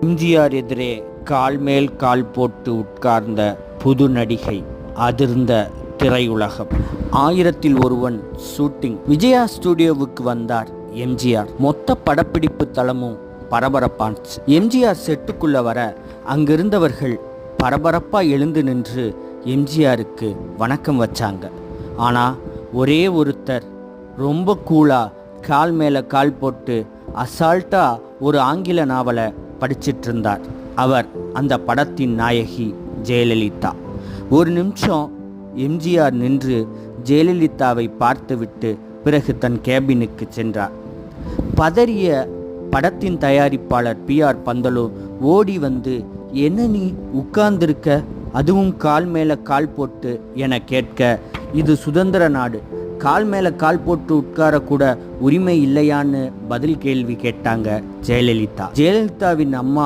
எம்ஜிஆர் எதிரே கால் மேல் கால் போட்டு உட்கார்ந்த புது நடிகை. அதிர்ந்த திரையுலகம். 1000ல் ஒருவன் ஷூட்டிங். விஜயா ஸ்டுடியோவுக்கு வந்தார் எம்ஜிஆர். மொத்த படப்பிடிப்பு தளமும் பரபரப்பாச்சு. எம்ஜிஆர் செட்டுக்குள்ள வர அங்கிருந்தவர்கள் பரபரப்பா எழுந்து நின்று எம்ஜிஆருக்கு வணக்கம் வச்சாங்க. ஆனால் ஒரே ஒருத்தர் ரொம்ப கூலா கால் மேலே கால் போட்டு அசால்ட்டா ஒரு ஆங்கில நாவலை படிச்சிட்டு இருந்தார். அவர் அந்த படத்தின் நாயகி ஜெயலலிதா. ஒரு நிமிஷம் எம்ஜிஆர் நின்று ஜெயலலிதாவை பார்த்துவிட்டு பிறகு தன் கேபினுக்கு சென்றார். பதறிய படத்தின் தயாரிப்பாளர் PR பந்தலு ஓடி வந்து, என்ன நீ உட்கார்ந்திருக்க, அதுவும் கால் மேலே கால் போட்டு என கேட்க, இது சுதந்திர நாடு, கால் மேலே கால் போட்டு உட்காரக்கூட உரிமை இல்லையான்னு பதில் கேள்வி கேட்டாங்க ஜெயலலிதா. ஜெயலலிதாவின் அம்மா